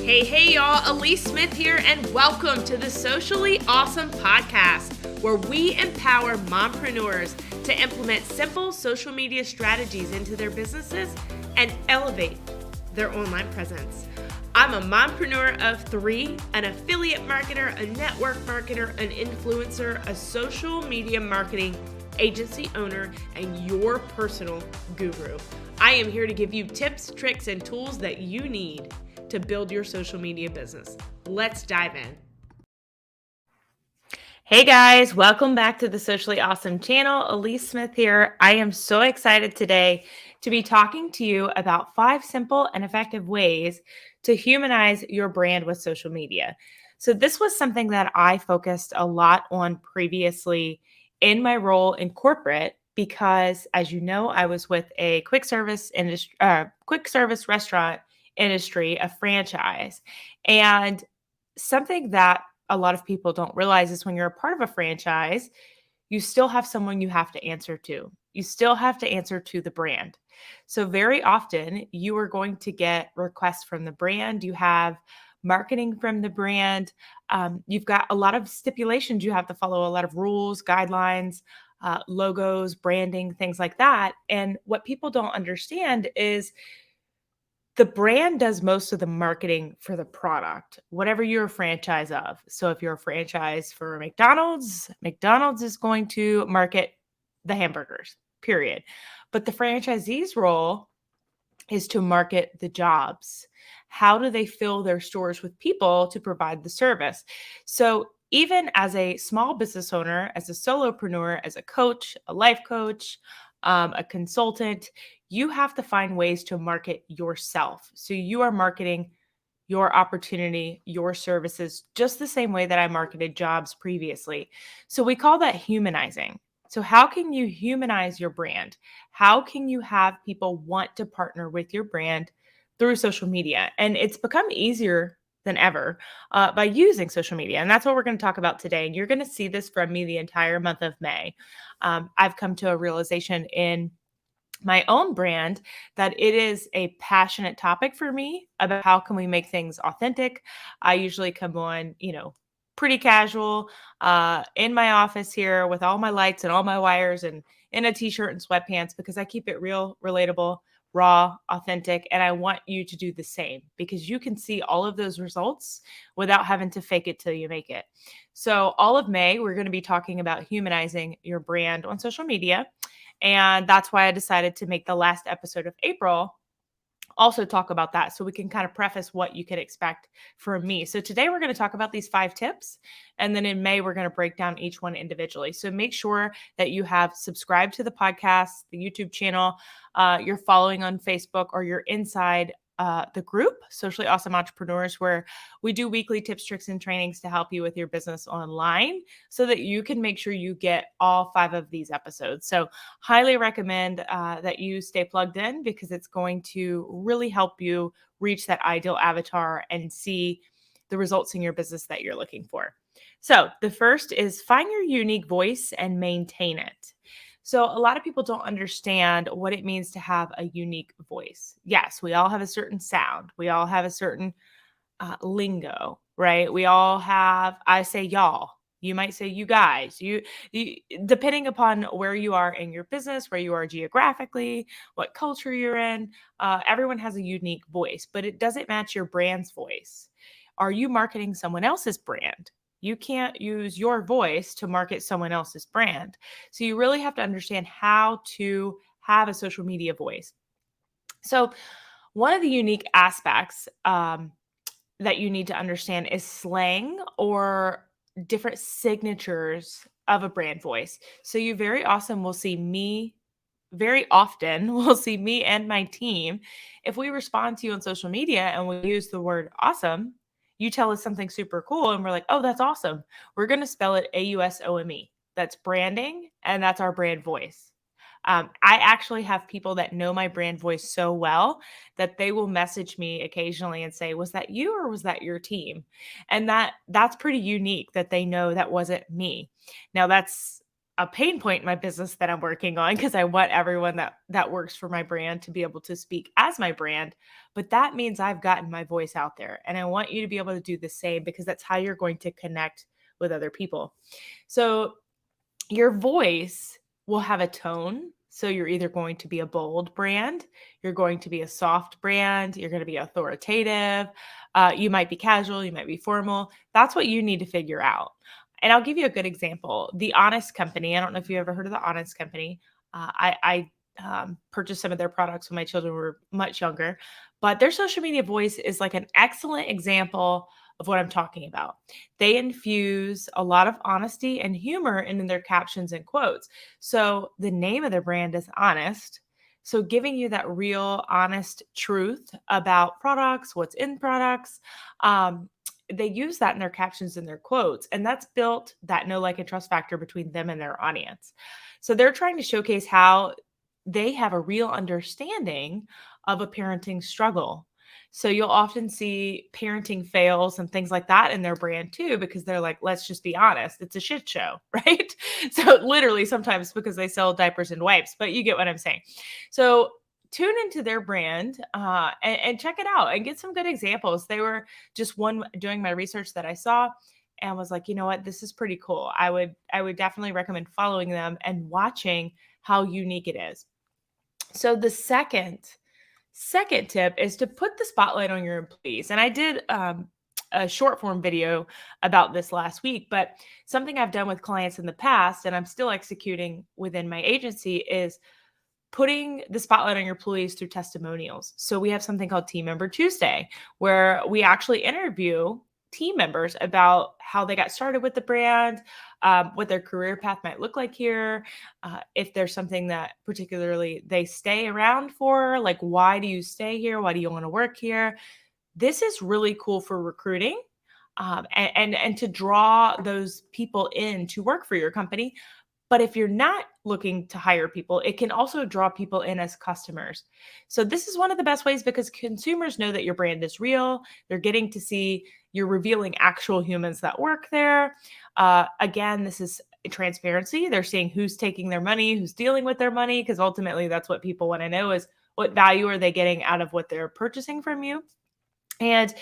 Hey, y'all, Alyece Smith here, and welcome to the Socially Ausome podcast, where we empower mompreneurs to implement simple social media strategies into their businesses and elevate their online presence. I'm a mompreneur of three, an affiliate marketer, a network marketer, an influencer, a social media marketing agency owner, and your personal guru. I am here to give you tips, tricks, and tools that you need to build your social media business. Let's dive in. Hey guys, welcome back to the Socially Ausome channel. Alyece Smith here. I am so excited today to be talking to you about 5 simple and effective ways to humanize your brand with social media. So this was something that I focused a lot on previously in my role in corporate because, as you know, I was with a quick service restaurant industry, a franchise. And something that a lot of people don't realize is when you're a part of a franchise, you still have someone you have to answer to. You still have to answer to the brand. So very often you are going to get requests from the brand. You have marketing from the brand. You've got a lot of stipulations you have to follow, a lot of rules, guidelines, logos, branding, things like that. And what people don't understand is the brand does most of the marketing for the product, whatever you're a franchise of. So if you're a franchise for McDonald's, McDonald's is going to market the hamburgers, period. But the franchisee's role is to market the jobs. How do they fill their stores with people to provide the service? So even as a small business owner, as a solopreneur, as a coach, a life coach, a consultant, you have to find ways to market yourself. So you are marketing your opportunity, your services, just the same way that I marketed jobs previously. So we call that humanizing. So how can you humanize your brand? How can you have people want to partner with your brand through social media? And it's become easier than ever by using social media. And that's what we're going to talk about today. And you're going to see this from me the entire month of May. I've come to a realization in my own brand that it is a passionate topic for me about how can we make things authentic. I usually come on, pretty casual in my office here with all my lights and all my wires and in a t-shirt and sweatpants because I keep it real, relatable, raw, authentic. And I want you to do the same because you can see all of those results without having to fake it till you make it. So all of May, we're going to be talking about humanizing your brand on social media. And that's why I decided to make the last episode of April also talk about that so we can kind of preface what you can expect from me. So today we're going to talk about these 5 tips. And then in May, we're going to break down each one individually. So make sure that you have subscribed to the podcast, the YouTube channel, you're following on Facebook, or you're inside the group, Socially Ausome Entrepreneurs, where we do weekly tips, tricks, and trainings to help you with your business online so that you can make sure you get all 5 of these episodes. So highly recommend that you stay plugged in because it's going to really help you reach that ideal avatar and see the results in your business that you're looking for. So the first is find your unique voice and maintain it. So a lot of people don't understand what it means to have a unique voice. Yes, we all have a certain sound. We all have a certain lingo, right? We all have, I say y'all. You might say you guys. You depending upon where you are in your business, where you are geographically, what culture you're in, everyone has a unique voice, but it doesn't match your brand's voice. Are you marketing someone else's brand? You can't use your voice to market someone else's brand. So you really have to understand how to have a social media voice. So one of the unique aspects that you need to understand is slang or different signatures of a brand voice. So you very often will see me and my team. If we respond to you on social media and we use the word awesome, you tell us something super cool and we're like, oh, that's awesome. We're going to spell it AUSOME. That's branding and that's our brand voice. I actually have people that know my brand voice so well that they will message me occasionally and say, was that you or was that your team? And that's pretty unique that they know that wasn't me. Now that's a pain point in my business that I'm working on because I want everyone that works for my brand to be able to speak as my brand. But that means I've gotten my voice out there, and I want you to be able to do the same because that's how you're going to connect with other people. So your voice will have a tone. So you're either going to be a bold brand, you're going to be a soft brand, you're going to be authoritative, you might be casual, you might be formal. That's what you need to figure out. And I'll give you a good example. The Honest Company. I don't know if you ever heard of the Honest Company. I purchased some of their products when my children were much younger, but their social media voice is like an excellent example of what I'm talking about. They infuse a lot of honesty and humor in their captions and quotes. So the name of their brand is Honest. So giving you that real, honest truth about products, what's in products. They use that in their captions and their quotes, and that's built that know, like, and trust factor between them and their audience. So they're trying to showcase how they have a real understanding of a parenting struggle. So you'll often see parenting fails and things like that in their brand too, because they're like, let's just be honest, it's a shit show, right? So literally sometimes because they sell diapers and wipes, but you get what I'm saying. So tune into their brand and check it out and get some good examples. They were just one doing my research that I saw and was like, you know what, this is pretty cool. I would definitely recommend following them and watching how unique it is. So the second tip is to put the spotlight on your employees. And I did a short form video about this last week, but something I've done with clients in the past, and I'm still executing within my agency, is putting the spotlight on your employees through testimonials. So we have something called Team Member Tuesday, where we actually interview team members about how they got started with the brand, what their career path might look like here, if there's something that particularly they stay around for, like why do you stay here? Why do you want to work here? This is really cool for recruiting and to draw those people in to work for your company. But if you're not looking to hire people, it can also draw people in as customers. So this is one of the best ways because consumers know that your brand is real. They're getting to see you're revealing actual humans that work there. Again, this is transparency. They're seeing who's taking their money, who's dealing with their money, because ultimately that's what people want to know is what value are they getting out of what they're purchasing from you. And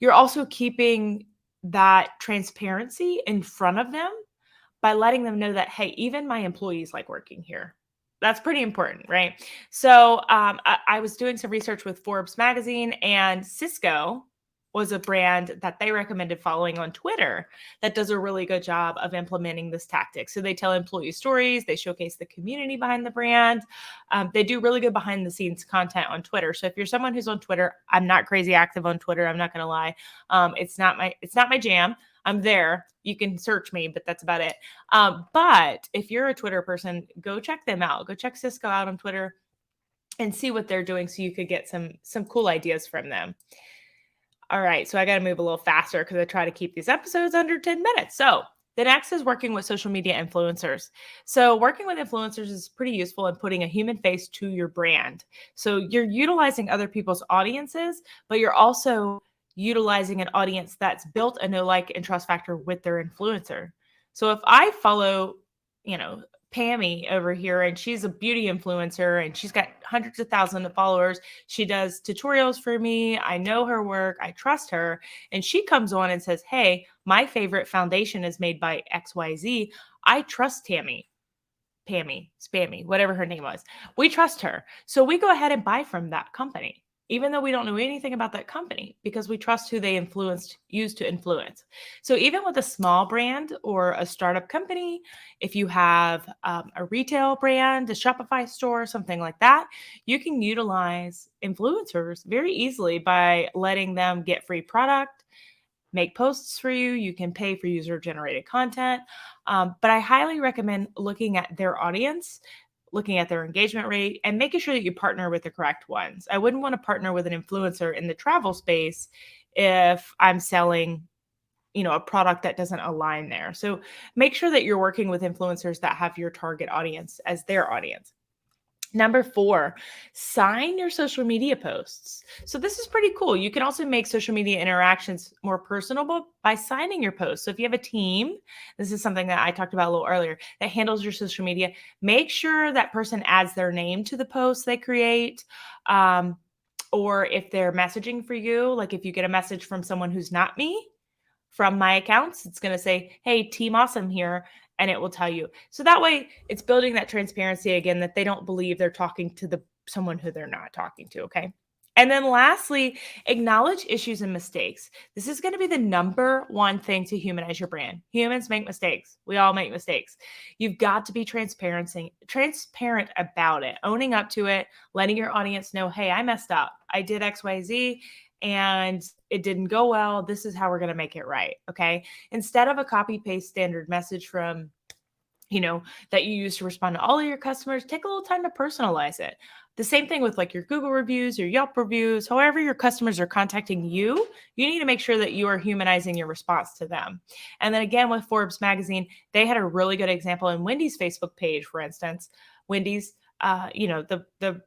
you're also keeping that transparency in front of them by letting them know that, hey, even my employees like working here. That's pretty important, right? So I was doing some research with Forbes magazine, and Cisco was a brand that they recommended following on Twitter that does a really good job of implementing this tactic. So they tell employee stories, they showcase the community behind the brand. They do really good behind the scenes content on Twitter. So if you're someone who's on Twitter, I'm not crazy active on Twitter. I'm not going to lie. It's not my jam. I'm there. You can search me, but that's about it. But if you're a Twitter person, go check them out. Go check Cisco out on Twitter and see what they're doing so you could get some cool ideas from them. All right, so I got to move a little faster because I try to keep these episodes under 10 minutes. So the next is working with social media influencers. So working with influencers is pretty useful in putting a human face to your brand. So you're utilizing other people's audiences, but you're also utilizing an audience that's built a know, like, and trust factor with their influencer. So if I follow, Pammy over here, and she's a beauty influencer and she's got hundreds of thousands of followers. She does tutorials for me. I know her work. I trust her. And she comes on and says, hey, my favorite foundation is made by XYZ. I trust Pammy, Spammy, whatever her name was. We trust her. So we go ahead and buy from that company, even though we don't know anything about that company, because we trust who they used to influence. So even with a small brand or a startup company, if you have a retail brand, a Shopify store, something like that, you can utilize influencers very easily by letting them get free product, make posts for you. You can pay for user-generated content. But I highly recommend looking at their audience, looking at their engagement rate, and making sure that you partner with the correct ones. I wouldn't want to partner with an influencer in the travel space if I'm selling, a product that doesn't align there. So make sure that you're working with influencers that have your target audience as their audience. Number 4, sign your social media posts. So this is pretty cool. You can also make social media interactions more personable by signing your posts. So if you have a team, this is something that I talked about a little earlier, that handles your social media, make sure that person adds their name to the post they create. Or if they're messaging for you, like if you get a message from someone who's not me, from my accounts, it's going to say, hey, Team Awesome here, and it will tell you. So that way it's building that transparency again, that they don't believe they're talking to someone who they're not talking to. Okay. And then lastly, acknowledge issues and mistakes. This is going to be the number one thing to humanize your brand. Humans make mistakes. We all make mistakes. You've got to be transparent about it, owning up to it, letting your audience know, hey, I messed up. I did XYZ and it didn't go well. This is how we're going to make it right. Okay. Instead of a copy paste standard message from, that you use to respond to all of your customers, take a little time to personalize it. The same thing with like your Google reviews, your Yelp reviews, however your customers are contacting you, you need to make sure that you are humanizing your response to them. And then again, with Forbes magazine, they had a really good example in Wendy's Facebook page, for instance. Wendy's, the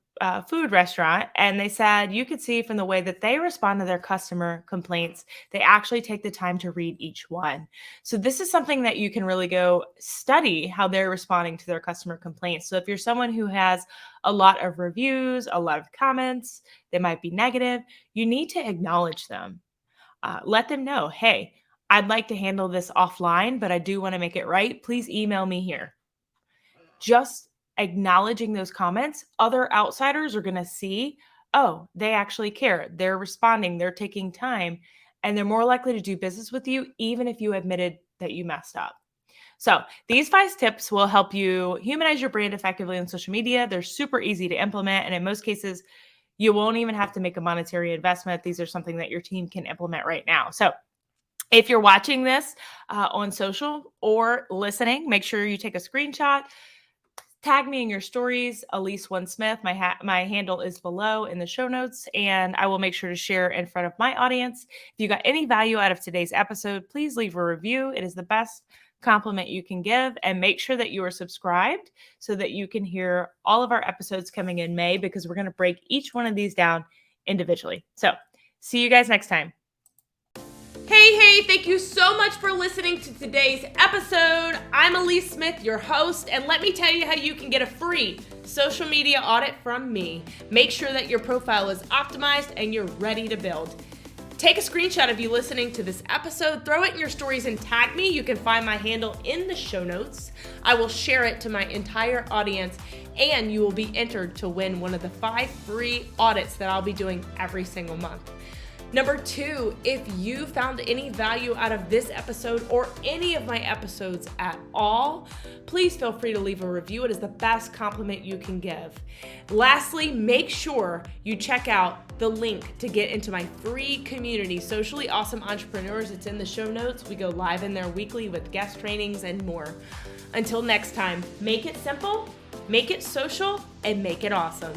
food restaurant, and they said you could see from the way that they respond to their customer complaints, they actually take the time to read each one. So this is something that you can really go study how they're responding to their customer complaints. So if you're someone who has a lot of reviews, a lot of comments, they might be negative, you need to acknowledge them. Let them know, hey, I'd like to handle this offline, but I do want to make it right. Please email me here. Just acknowledging those comments, other outsiders are going to see, oh, they actually care. They're responding, they're taking time, and they're more likely to do business with you, even if you admitted that you messed up. So these 5 tips will help you humanize your brand effectively on social media. They're super easy to implement. And in most cases, you won't even have to make a monetary investment. These are something that your team can implement right now. So if you're watching this on social or listening, make sure you take a screenshot. Tag me in your stories, Alyece Smith. My handle is below in the show notes, and I will make sure to share in front of my audience. If you got any value out of today's episode, please leave a review. It is the best compliment you can give, and make sure that you are subscribed so that you can hear all of our episodes coming in May, because we're going to break each one of these down individually. So see you guys next time. Hey, thank you so much for listening to today's episode. I'm Alyece Smith, your host, and let me tell you how you can get a free social media audit from me. Make sure that your profile is optimized and you're ready to build. Take a screenshot of you listening to this episode, throw it in your stories and tag me. You can find my handle in the show notes. I will share it to my entire audience, and you will be entered to win one of the 5 free audits that I'll be doing every single month. Number 2, if you found any value out of this episode or any of my episodes at all, please feel free to leave a review. It is the best compliment you can give. Lastly, make sure you check out the link to get into my free community, Socially Awesome Entrepreneurs. It's in the show notes. We go live in there weekly with guest trainings and more. Until next time, make it simple, make it social, and make it awesome.